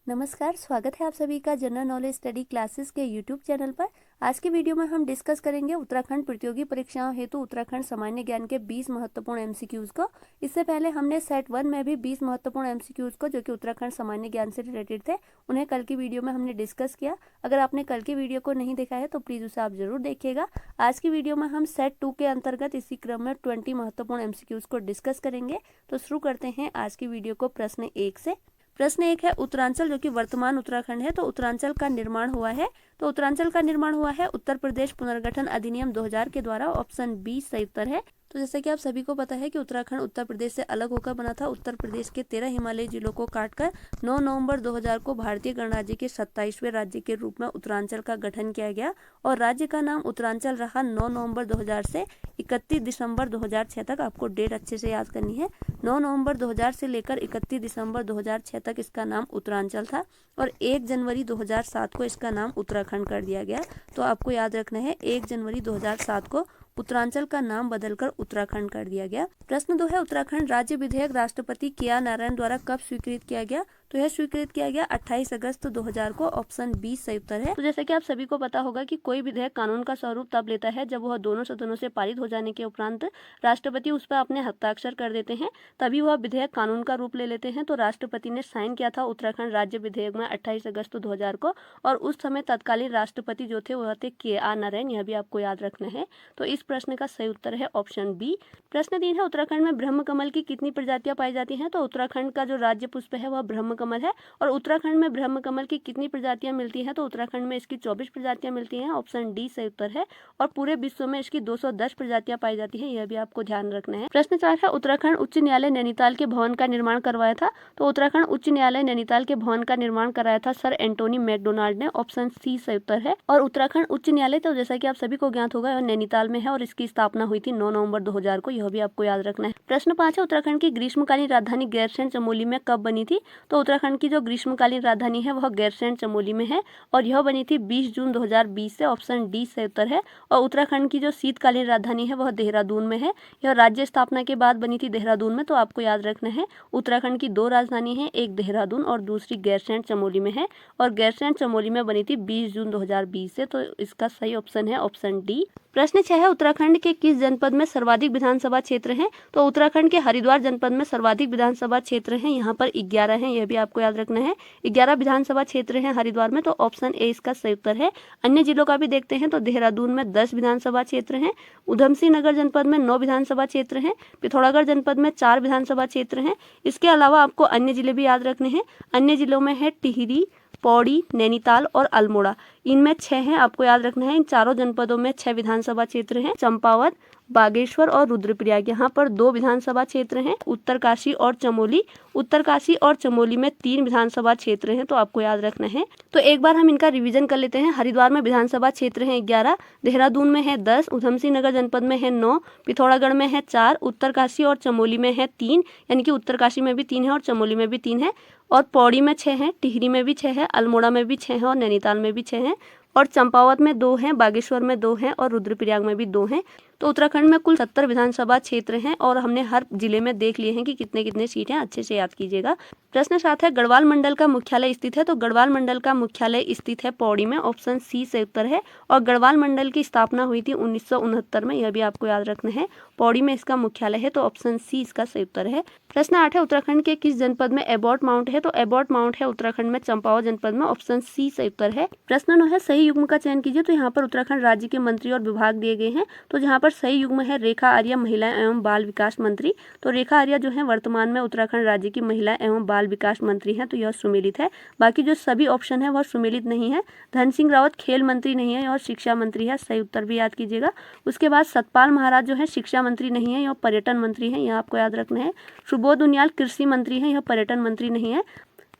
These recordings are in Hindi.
नमस्कार, स्वागत है आप सभी का जनरल नॉलेज स्टडी क्लासेस के यूट्यूब चैनल पर। आज की वीडियो में हम डिस्कस करेंगे उत्तराखंड प्रतियोगी परीक्षाओं हेतु उत्तराखंड सामान्य ज्ञान के 20 महत्वपूर्ण एमसीक्यूज को। इससे पहले हमने सेट 1 में भी 20 महत्वपूर्ण एमसीक्यूज को जो कि उत्तराखंड सामान्य ज्ञान से रिलेटेड थे, उन्हें कल की वीडियो में हमने डिस्कस किया। अगर आपने कल की वीडियो को नहीं देखा है तो प्लीज़ उसे आप जरूर देखिएगा। आज की वीडियो में हम सेट 2 के अंतर्गत इसी क्रम में 20 महत्वपूर्ण एमसीक्यूज को डिस्कस करेंगे। तो शुरू करते हैं आज की वीडियो को प्रश्न 1 से। प्रश्न 1 है, उत्तरांचल जो कि वर्तमान उत्तराखंड है, तो उत्तरांचल का निर्माण हुआ है। तो उत्तरांचल का निर्माण हुआ है उत्तर प्रदेश पुनर्गठन अधिनियम 2000 के द्वारा। ऑप्शन बी सही उत्तर है। तो जैसे कि आप सभी को पता है कि उत्तराखंड उत्तर प्रदेश से अलग होकर बना था। उत्तर प्रदेश के 13 हिमालयी जिलों को काटकर 9 नवंबर 2000 को भारतीय गणराज्य के 27वें राज्य के रूप में उत्तरांचल का गठन किया गया और राज्य का नाम उत्तरांचल रहा 9 नवंबर 2000 से 31 दिसंबर 2006 तक। आपको डेट अच्छे से याद करनी है। 9 नवंबर 2000 से लेकर 31 दिसंबर 2006 तक इसका नाम उत्तरांचल था और 1 जनवरी 2007 को इसका नाम उत्तराखंड कर दिया गया। तो आपको याद रखना है, 1 जनवरी 2007 को उत्तरांचल का नाम बदलकर उत्तराखंड कर दिया गया। प्रश्न 2 है, उत्तराखंड राज्य विधेयक राष्ट्रपति के.आर. नारायण द्वारा कब स्वीकृत किया गया? तो यह स्वीकृत किया गया 28 अगस्त 2000 को। ऑप्शन बी सही उत्तर है। तो जैसे कि आप सभी को पता होगा कि कोई विधेयक कानून का स्वरूप तब लेता है जब वह दोनों सदनों से पारित हो जाने के उपरांत राष्ट्रपति उस पर अपने हस्ताक्षर कर देते हैं, तभी वह विधेयक कानून का रूप ले लेते हैं। तो राष्ट्रपति ने साइन किया था उत्तराखंड राज्य विधेयक में 28 अगस्त 2000 को और उस समय तत्कालीन राष्ट्रपति जो थे वह थे के.आर. नारायण। यह भी आपको याद रखना है। तो इस प्रश्न का सही उत्तर है ऑप्शन बी। प्रश्न 3 है, उत्तराखंड में ब्रह्म कमल की कितनी प्रजातियां पाई जाती हैं? तो उत्तराखंड का जो राज्य पुष्प है वह ब्रह्म कमल है और उत्तराखंड में ब्रह्म कमल की कितनी प्रजातियां मिलती हैं? तो उत्तराखंड में इसकी 24 प्रजातियां मिलती हैं। ऑप्शन डी सही उत्तर है। और पूरे विश्व में इसकी 210 प्रजातियां पाई जाती हैं, यह भी आपको ध्यान रखना है। प्रश्न 4 है, उत्तराखंड उच्च न्यायालय नैनीताल के भवन का निर्माण करवाया था। तो उत्तराखंड उच्च न्यायालय नैनीताल के भवन का निर्माण कराया था सर एंटोनी मैकडोनाल्ड ने। ऑप्शन सी सही उत्तर है। और उत्तराखंड उच्च न्यायालय तो जैसा कि आप सभी को ज्ञात होगा नैनीताल में है और इसकी स्थापना हुई थी 9 नवंबर 2000 को। यह भी आपको याद रखना है। प्रश्न 5 है, उत्तराखंड की ग्रीष्मकालीन राजधानी गैरसैंण चमोली में कब बनी थी? तो उत्तराखंड की जो ग्रीष्मकालीन राजधानी है वह गैरसैंण चमोली में है और यह बनी थी 20 जून 2020 से। ऑप्शन डी सही उत्तर है। और उत्तराखंड की जो शीतकालीन राजधानी है वह देहरादून में है। यह राज्य स्थापना के बाद बनी थी देहरादून में। तो आपको याद रखना है, उत्तराखंड की 2 राजधानी है, एक देहरादून और दूसरी गैरसैंण चमोली में है और गैरसैंण चमोली में बनी थी 20 जून 2020 से। तो इसका सही ऑप्शन है ऑप्शन डी। प्रश्न 6 है, उत्तराखंड के किस जनपद में सर्वाधिक विधानसभा क्षेत्र हैं? तो उत्तराखंड के हरिद्वार जनपद में सर्वाधिक विधानसभा क्षेत्र हैं। यहाँ पर 11 हैं, यह भी आपको याद रखना है। 11 विधानसभा क्षेत्र हैं हरिद्वार में। तो ऑप्शन ए इसका सही उत्तर है। अन्य जिलों का भी देखते हैं तो देहरादून में 10 विधानसभा क्षेत्र हैं, उधमसिंह नगर जनपद में 9 विधानसभा क्षेत्र हैं, पिथौरागढ़ जनपद में 4 विधानसभा क्षेत्र हैं। इसके अलावा आपको अन्य जिले भी याद रखने हैं। अन्य जिलों में है टिहरी, पौड़ी, नैनीताल और अल्मोड़ा। इनमें 6 हैं, आपको याद रखना है। इन चारों जनपदों में 6 विधानसभा क्षेत्र हैं। चंपावत, बागेश्वर और रुद्रप्रयाग, यहाँ पर 2 विधानसभा क्षेत्र हैं। उत्तरकाशी और चमोली, उत्तरकाशी और चमोली में 3 विधानसभा क्षेत्र हैं। तो आपको याद रखना है। तो एक बार हम इनका रिवीजन कर लेते हैं। हरिद्वार में विधानसभा क्षेत्र हैं 11, देहरादून में है 10, उधमसिंह नगर जनपद में है 9, पिथौरागढ़ में है 4, उत्तरकाशी और चमोली में है 3, यानी कि उत्तरकाशी में भी 3 है और चमोली में भी 3 है, और पौड़ी में 6 हैं, टिहरी में भी 6 है, अल्मोड़ा में भी 6 है और नैनीताल में भी 6 हैं, और चंपावत में 2 हैं, बागेश्वर में 2 हैं और रुद्रप्रयाग में भी 2 हैं। तो उत्तराखंड में कुल 70 विधानसभा क्षेत्र हैं और हमने हर जिले में देख लिए हैं कि कितने कितने सीट हैं, अच्छे से याद कीजिएगा। प्रश्न 7 है, गढ़वाल मंडल का मुख्यालय स्थित है। तो गढ़वाल मंडल का मुख्यालय स्थित है पौड़ी में। ऑप्शन सी सही उत्तर है। और गढ़वाल मंडल की स्थापना हुई थी 1969 में, यह भी आपको याद रखना है। पौड़ी में इसका मुख्यालय है। तो ऑप्शन सी इसका सही उत्तर है। प्रश्न 8 है, उत्तराखंड के किस जनपद में एबॉट माउंट है? तो एबॉट माउंट है उत्तराखंड में चंपावत जनपद में। ऑप्शन सी सही उत्तर है। प्रश्न 9 है, सही युग्म का चयन कीजिए। तो यहाँ पर उत्तराखंड राज्य के मंत्री और विभाग दिए गए हैं। तो जहाँ पर सही युग्म है रेखा आर्या, महिला एवं बाल विकास मंत्री। तो रेखा आर्या जो है वर्तमान में उत्तराखंड राज्य की महिला एवं बाल विकास मंत्री हैं, तो यह सुमेलित है। बाकी जो सभी ऑप्शन है वह सुमेलित नहीं है। धन सिंह रावत खेल मंत्री नहीं है और शिक्षा मंत्री है, सही उत्तर भी याद कीजिएगा। उसके बाद सतपाल महाराज जो है शिक्षा मंत्री नहीं है, यह पर्यटन मंत्री है, यह आपको याद रखना है। सुबोध उनियाल कृषि मंत्री है, यह पर्यटन मंत्री नहीं है।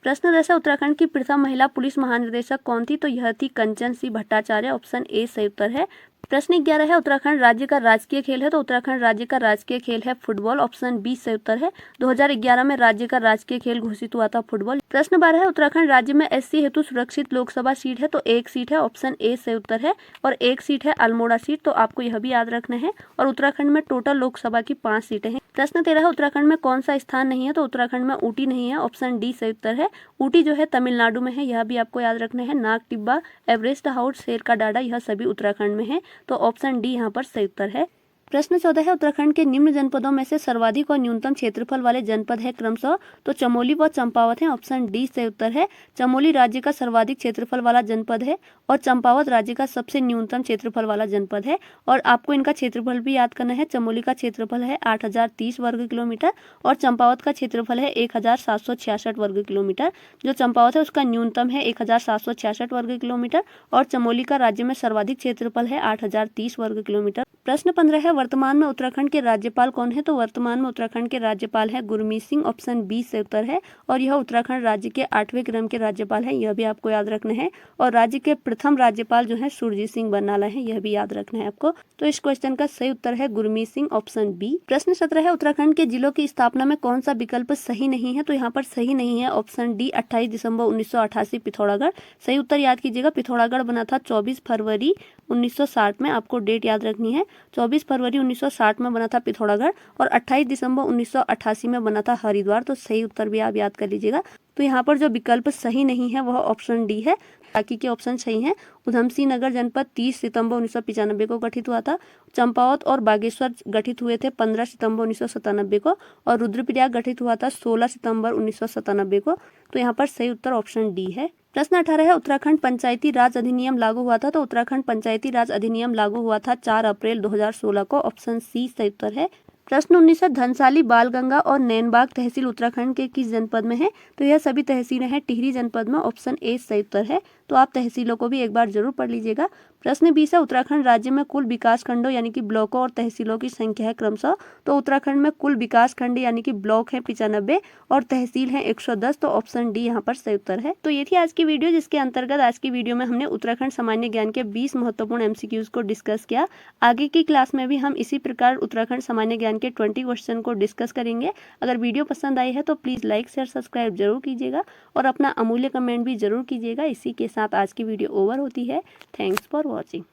प्रश्न 10 है, उत्तराखंड की प्रथम महिला पुलिस महानिदेशक कौन थी? तो यह थी कंचन सी भट्टाचार्य। ऑप्शन ए सही उत्तर है। प्रश्न 11 है, उत्तराखंड राज्य का राजकीय खेल है। तो उत्तराखंड राज्य का राजकीय खेल है फुटबॉल। ऑप्शन बी सही उत्तर है। 2011 में राज्य का राजकीय खेल घोषित हुआ था फुटबॉल। प्रश्न 12 है, उत्तराखंड राज्य में एससी हेतु सुरक्षित लोकसभा सीट है तो 1 सीट है, ऑप्शन ए सही उत्तर है, और 1 सीट है अल्मोड़ा सीट, तो आपको यह भी याद रखना है। और उत्तराखंड में टोटल लोकसभा की 5 सीटें हैं। प्रश्न 13 है, उत्तराखंड में कौन सा स्थान नहीं है, तो उत्तराखंड में ऊटी नहीं है, ऑप्शन डी सही उत्तर है। ऊटी जो है तमिलनाडु में है, यह भी आपको याद रखना है। नाग टिब्बा, एवरेस्ट हाउस, शेर का डाडा, यह सभी उत्तराखंड में है, तो ऑप्शन डी यहाँ पर सही उत्तर है। प्रश्न 14 है, उत्तराखंड के निम्न जनपदों में से सर्वाधिक और न्यूनतम क्षेत्रफल वाले जनपद है क्रमशः, तो चमोली व चंपावत है, ऑप्शन डी सही उत्तर है। चमोली राज्य का सर्वाधिक क्षेत्रफल वाला जनपद है और चंपावत राज्य का सबसे न्यूनतम क्षेत्रफल वाला जनपद है। और आपको इनका क्षेत्रफल भी याद करना है। चमोली का क्षेत्रफल है 8030 वर्ग किलोमीटर और चंपावत का क्षेत्रफल है 1766 वर्ग किलोमीटर। जो चंपावत है उसका न्यूनतम है 1766 वर्ग किलोमीटर और चमोली का राज्य में सर्वाधिक क्षेत्रफल है 8030 वर्ग किलोमीटर। प्रश्न 15 है, वर्तमान में उत्तराखंड के राज्यपाल कौन है, तो वर्तमान में उत्तराखंड के राज्यपाल है गुरमीत सिंह, ऑप्शन बी से उत्तर है, और यह उत्तराखंड राज्य के 8वें क्रम के राज्यपाल है, यह भी आपको याद रखना है। और राज्य के प्रथम राज्यपाल जो है सुरजीत सिंह बरनाला है, यह भी याद रखना है आपको। तो इस क्वेश्चन का सही उत्तर है गुरमीत सिंह, ऑप्शन बी। प्रश्न 17 है, उत्तराखंड के जिलों की स्थापना में कौन सा विकल्प सही नहीं है, तो यहाँ पर सही नहीं है ऑप्शन डी 28 दिसंबर 1988 पिथौरागढ़। सही उत्तर याद कीजिएगा। पिथौरागढ़ बना था 24 फरवरी 1960 में, आपको डेट याद रखनी है। 24 फरवरी 1960 में बना था पिथौरागढ़ और 28 दिसंबर 1988 में बना था हरिद्वार, तो सही उत्तर भी आप याद कर लीजिएगा। तो यहाँ पर जो विकल्प सही नहीं है वह ऑप्शन डी है, बाकी के ऑप्शन सही हैं। उधमसिंह नगर जनपद 30 सितंबर 1995 को गठित हुआ था। चंपावत और बागेश्वर गठित हुए थे 15 सितंबर 1997 को और रुद्रप्रयाग गठित हुआ था 16 सितंबर 1997 को। तो यहाँ पर सही उत्तर ऑप्शन डी है। प्रश्न 18 है, उत्तराखंड पंचायती राज अधिनियम लागू हुआ था, तो उत्तराखंड पंचायती राज अधिनियम लागू हुआ था 4 अप्रैल 2016 को, ऑप्शन सी सही उत्तर है। प्रश्न 19 है, धनसाली, बालगंगा और नैनबाग तहसील उत्तराखंड के किस जनपद में है, तो यह सभी तहसीलें हैं टिहरी जनपद में, ऑप्शन ए सही उत्तर है। तो आप तहसीलों को भी एक बार जरूर पढ़ लीजिएगा। प्रश्न 20 है, उत्तराखंड राज्य में कुल विकास खंडों यानी कि ब्लॉकों और तहसीलों की संख्या है क्रमशः, तो उत्तराखंड में कुल विकास खंड यानी कि ब्लॉक है 95 और तहसील है 110, तो ऑप्शन डी यहाँ पर सही उत्तर है। तो ये थी आज की वीडियो, जिसके अंतर्गत आज की वीडियो में हमने उत्तराखंड सामान्य ज्ञान के 20 महत्वपूर्ण एमसीक्यूज को डिस्कस किया। आगे की क्लास में भी हम इसी प्रकार उत्तराखंड सामान्य ज्ञान के 20 क्वेश्चन को डिस्कस करेंगे। अगर वीडियो पसंद आई है तो प्लीज़ लाइक शेयर सब्सक्राइब जरूर कीजिएगा और अपना अमूल्य कमेंट भी जरूर कीजिएगा। इसी के साथ आज की वीडियो ओवर होती है। Thanks for watching.